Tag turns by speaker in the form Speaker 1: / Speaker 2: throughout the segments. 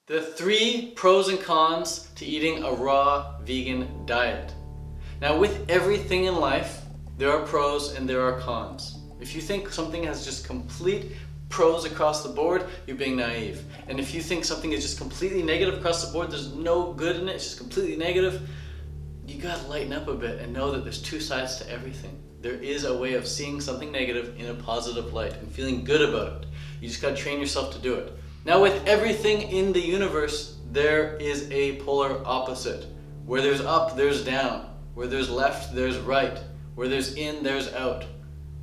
Speaker 1: The 3 pros and cons to eating a raw vegan diet. Now, with everything in life, there are pros and there are cons. If you think something has just complete pros across the board, you're being naive. And if you think something is just completely negative across the board, there's no good in it, it's just completely negative, you gotta lighten up a bit and know that there's 2 sides to everything. There is a way of seeing something negative in a positive light and feeling good about it. You just gotta train yourself to do it. Now, with everything in the universe, there is a polar opposite. Where there's up, there's down. Where there's left, there's right. Where there's in, there's out.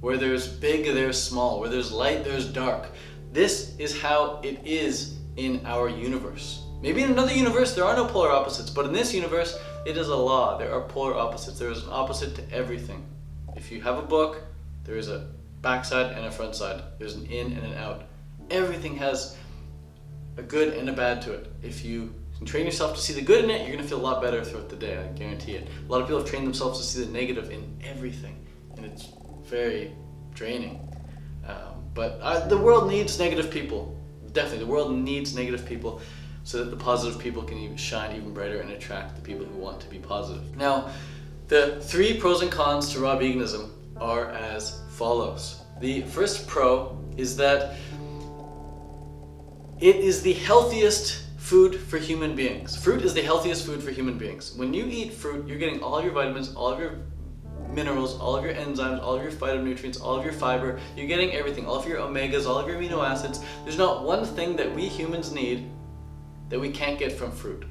Speaker 1: Where there's big, there's small. Where there's light, there's dark. This is how it is in our universe. Maybe in another universe there are no polar opposites, but in this universe it is a law. There are polar opposites. There is an opposite to everything. If you have a book, there is a backside and a front side. There's an in and an out. Everything has a good and a bad to it. If you can train yourself to see the good in it, you're going to feel a lot better throughout the day, I guarantee it. A lot of people have trained themselves to see the negative in everything, and it's very draining. But the world needs negative people. Definitely, the world needs negative people so that the positive people can even shine even brighter and attract the people who want to be positive. Now, the 3 pros and cons to raw veganism are as follows. The first pro is that it is the healthiest food for human beings. Fruit is the healthiest food for human beings. When you eat fruit, you're getting all of your vitamins, all of your minerals, all of your enzymes, all of your phytonutrients, all of your fiber. You're getting everything, all of your omegas, all of your amino acids. There's not one thing that we humans need that we can't get from fruit.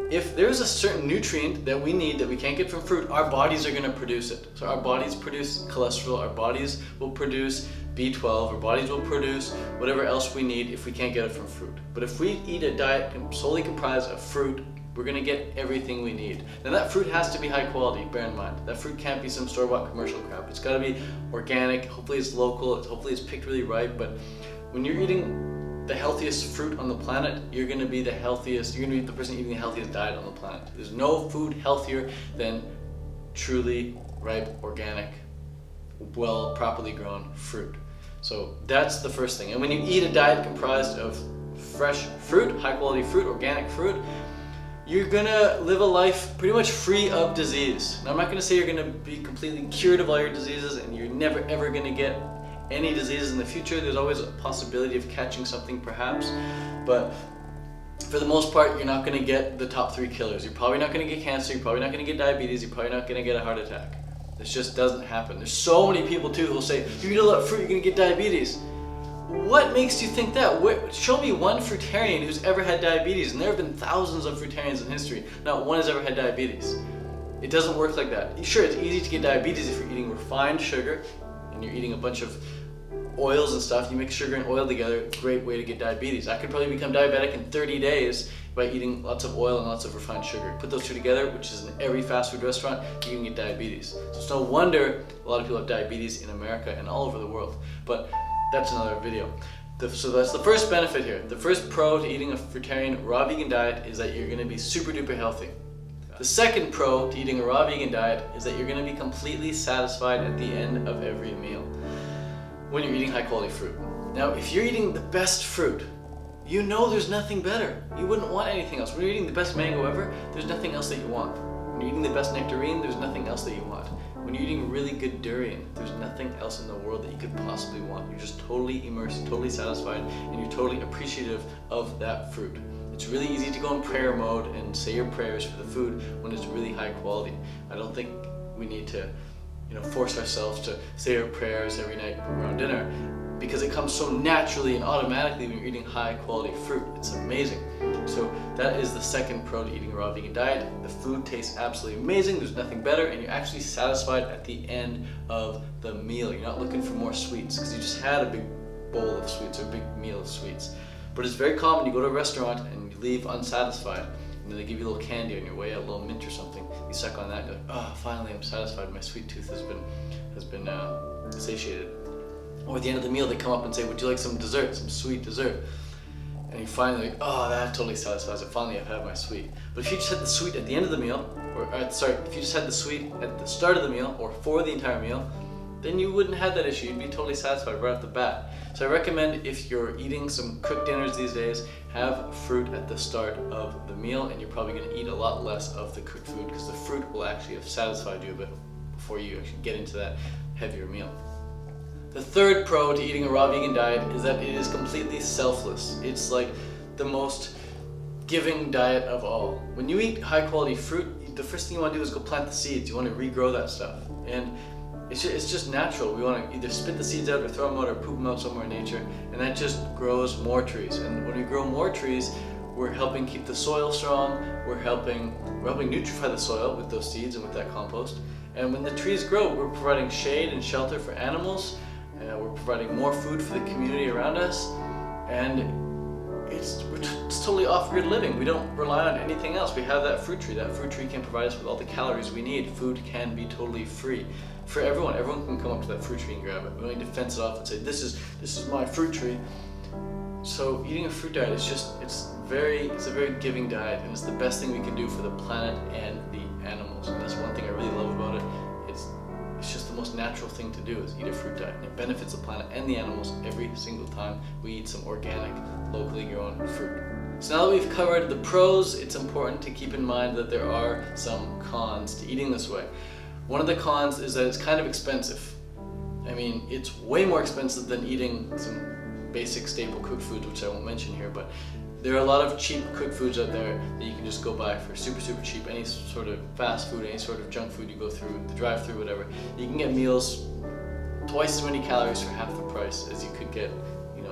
Speaker 1: If there's a certain nutrient that we need that we can't get from fruit, our bodies are going to produce it. So our bodies produce cholesterol, our bodies will produce B12, our bodies will produce whatever else we need if we can't get it from fruit. But if we eat a diet solely comprised of fruit, we're going to get everything we need. Now that fruit has to be high quality, bear in mind. That fruit can't be some store-bought commercial crap. It's got to be organic, hopefully it's local, hopefully it's picked really right. But when you're eating the healthiest fruit on the planet, you're going to be the healthiest, you're going to be the person eating the healthiest diet on the planet. There's no food healthier than truly ripe, organic, well, properly grown fruit. So that's the first thing. And when you eat a diet comprised of fresh fruit, high quality fruit, organic fruit, you're gonna live a life pretty much free of disease. Now, I'm not gonna say you're gonna be completely cured of all your diseases and you're never ever gonna get any diseases in the future. There's always a possibility of catching something perhaps, but for the most part, you're not gonna get the top 3 killers. You're probably not gonna get cancer, you're probably not gonna get diabetes, you're probably not gonna get a heart attack. This just doesn't happen. There's so many people too who will say, you eat a lot of fruit, you're gonna get diabetes. What makes you think that? Show me one fruitarian who's ever had diabetes, and there have been thousands of fruitarians in history. Not one has ever had diabetes. It doesn't work like that. Sure, it's easy to get diabetes if you're eating refined sugar and you're eating a bunch of oils and stuff. You mix sugar and oil together, great way to get diabetes. I could probably become diabetic in 30 days by eating lots of oil and lots of refined sugar. Put those 2 together, which is in every fast food restaurant, you can get diabetes. So it's no wonder a lot of people have diabetes in America and all over the world. But that's another video. So that's the first benefit here. The first pro to eating a fruitarian raw vegan diet is that you're going to be super duper healthy. The second pro to eating a raw vegan diet is that you're going to be completely satisfied at the end of every meal when you're eating high quality fruit. Now, if you're eating the best fruit, you know there's nothing better. You wouldn't want anything else. When you're eating the best mango ever, there's nothing else that you want. When you're eating the best nectarine, there's nothing else that you want. When you're eating really good durian, there's nothing else in the world that you could possibly want. You're just totally immersed, totally satisfied, and you're totally appreciative of that fruit. It's really easy to go in prayer mode and say your prayers for the food when it's really high quality. I don't think we need to, force ourselves to say our prayers every night around dinner, because it comes so naturally and automatically when you're eating high quality fruit. It's amazing. So that is the second pro to eating a raw vegan diet. The food tastes absolutely amazing, there's nothing better, and you're actually satisfied at the end of the meal. You're not looking for more sweets because you just had a big bowl of sweets or a big meal of sweets. But it's very common, you go to a restaurant and you leave unsatisfied. They give you a little candy on your way, a little mint or something. You suck on that and you're like, oh, finally I'm satisfied. My sweet tooth has been satiated. Or at the end of the meal, they come up and say, would you like some dessert, some sweet dessert? And you finally like, oh, that totally satisfies it. Finally, I've had my sweet. But if you just had the sweet at the end of the meal, if you just had the sweet at the start of the meal or for the entire meal, then you wouldn't have that issue. You'd be totally satisfied right off the bat. So I recommend, if you're eating some cooked dinners these days, have fruit at the start of the meal, and you're probably going to eat a lot less of the cooked food, because the fruit will actually have satisfied you a bit before you actually get into that heavier meal. The third pro to eating a raw vegan diet is that it is completely selfless. It's like the most giving diet of all. When you eat high quality fruit, the first thing you want to do is go plant the seeds. You want to regrow that stuff. And it's just natural. We want to either spit the seeds out or throw them out or poop them out somewhere in nature, and that just grows more trees. And when we grow more trees, we're helping keep the soil strong. We're helping nutrify the soil with those seeds and with that compost. And when the trees grow, we're providing shade and shelter for animals. We're providing more food for the community around us, and it's totally off-grid living. We don't rely on anything else. We have that fruit tree. That fruit tree can provide us with all the calories we need. Food can be totally free for everyone. Everyone can come up to that fruit tree and grab it. We don't need to fence it off and say, this is my fruit tree. So eating a fruit diet is it's a very giving diet, and it's the best thing we can do for the planet and the animals. And that's one thing I really love about it. It's just the most natural thing to do, is eat a fruit diet, and it benefits the planet and the animals every single time we eat some organic, locally grown fruit. So now that we've covered the pros, it's important to keep in mind that there are some cons to eating this way. One of the cons is that it's kind of expensive. I mean, it's way more expensive than eating some basic staple cooked foods, which I won't mention here, but there are a lot of cheap cooked foods out there that you can just go buy for super cheap. Any sort of fast food, any sort of junk food you go through, the drive-through, whatever. You can get meals twice as many calories for half the price as you could get,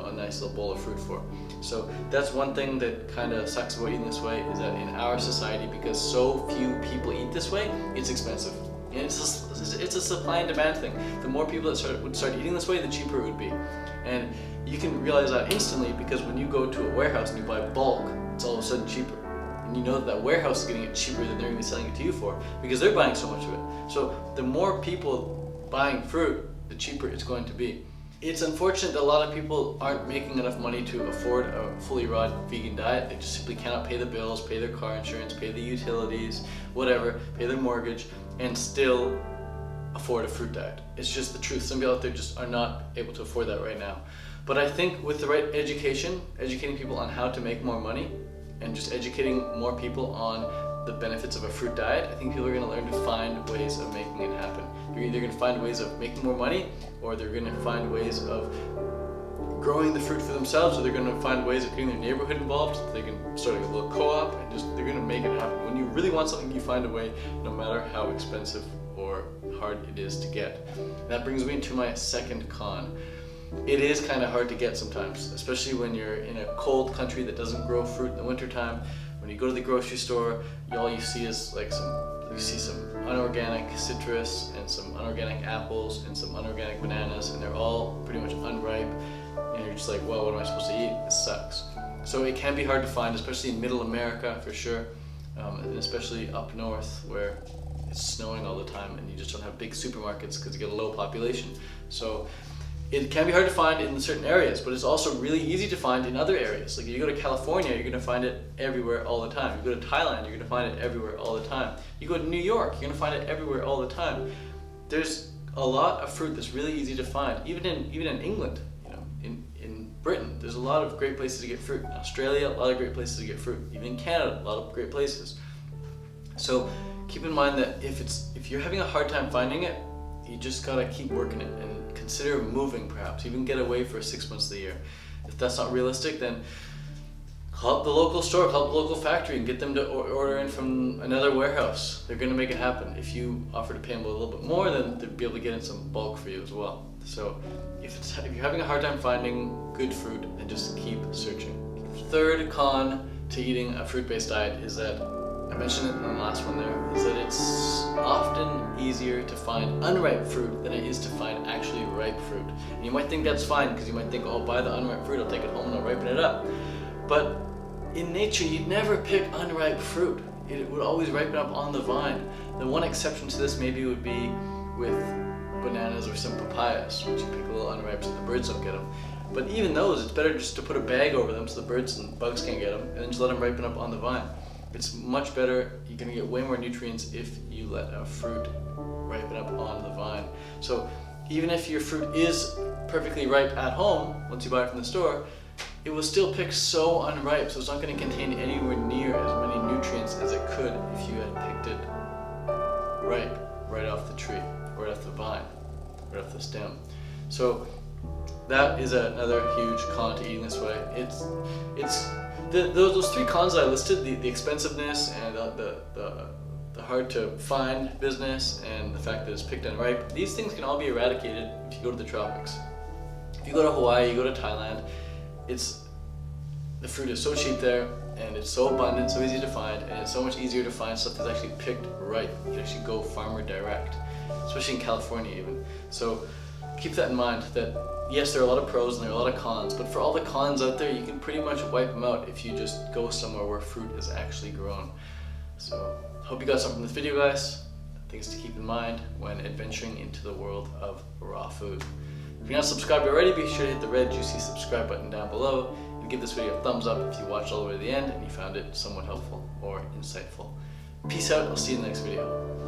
Speaker 1: a nice little bowl of fruit for. So that's one thing that kind of sucks about eating this way, is that in our society, because so few people eat this way, it's expensive. And it's a supply and demand thing. The more people that would start eating this way, the cheaper it would be. And you can realize that instantly, because when you go to a warehouse and you buy bulk, it's all of a sudden cheaper. And you know that warehouse is getting it cheaper than they're going to be selling it to you for, because they're buying so much of it. So the more people buying fruit, the cheaper it's going to be. It's unfortunate that a lot of people aren't making enough money to afford a fully raw vegan diet. They just simply cannot pay the bills, pay their car insurance, pay the utilities, whatever, pay their mortgage, and still afford a fruit diet. It's just the truth. Some people out there just are not able to afford that right now. But I think with the right education, educating people on how to make more money, and just educating more people on the benefits of a fruit diet, I think people are going to learn to find ways of making it happen. They're either going to find ways of making more money, or they're going to find ways of growing the fruit for themselves, or they're going to find ways of getting their neighborhood involved. They can start a little co-op, and they're going to make it happen. When you really want something, you find a way, no matter how expensive or hard it is to get. And that brings me to my second con. It is kind of hard to get sometimes, especially when you're in a cold country that doesn't grow fruit in the wintertime. When you go to the grocery store, all you see is some unorganic citrus and some unorganic apples and some unorganic bananas, and they're all pretty much unripe, and you're just like, well, what am I supposed to eat? This sucks. So it can be hard to find, especially in middle America for sure, and especially up north where it's snowing all the time and you just don't have big supermarkets because you get a low population. So it can be hard to find in certain areas, but it's also really easy to find in other areas. Like if you go to California, you're going to find it everywhere all the time. You go to Thailand, you're going to find it everywhere all the time. You go to New York, you're going to find it everywhere all the time. There's a lot of fruit that's really easy to find. Even in England, in Britain, there's a lot of great places to get fruit. In Australia, a lot of great places to get fruit. Even in Canada, a lot of great places. So keep in mind that if you're having a hard time finding it, you just gotta keep working it and consider moving, perhaps even get away for 6 months of the year. If that's not realistic, then call up the local store, call up the local factory and get them to order in from another warehouse. They're gonna make it happen. If you offer to pay them a little bit more, then they'll be able to get in some bulk for you as well. So if you're having a hard time finding good fruit, then just keep searching. Third con to eating a fruit-based diet is that, I mentioned it in the last one there, is that it's often easier to find unripe fruit than it is to find actually ripe fruit. And you might think that's fine, because you might think, oh, I'll buy the unripe fruit, I'll take it home and I'll ripen it up. But in nature, you'd never pick unripe fruit. It would always ripen up on the vine. The one exception to this maybe would be with bananas or some papayas, which you pick a little unripe so the birds don't get them. But even those, it's better just to put a bag over them so the birds and bugs can't get them, and then just let them ripen up on the vine. It's much better. You're going to get way more nutrients if you let a fruit ripen up on the vine. So even if your fruit is perfectly ripe at home, once you buy it from the store, it was still picked so unripe, so it's not going to contain anywhere near as many nutrients as it could if you had picked it ripe, right off the tree, right off the vine, right off the stem. So that is another huge con to eating this way. Those three cons I listed, the expensiveness and the hard to find business and the fact that it's picked unripe, these things can all be eradicated if you go to the tropics. If you go to Hawaii, you go to Thailand, the fruit is so cheap there, and it's so abundant, so easy to find, and it's so much easier to find stuff that's actually picked ripe. You can actually go farmer direct, especially in California even. So keep that in mind, that yes, there are a lot of pros and there are a lot of cons, but for all the cons out there, you can pretty much wipe them out if you just go somewhere where fruit is actually grown. So hope you got something from this video, guys. Things to keep in mind when adventuring into the world of raw food. If you're not subscribed already, be sure to hit the red juicy subscribe button down below and give this video a thumbs up if you watched all the way to the end and you found it somewhat helpful or insightful. Peace out, I'll see you in the next video.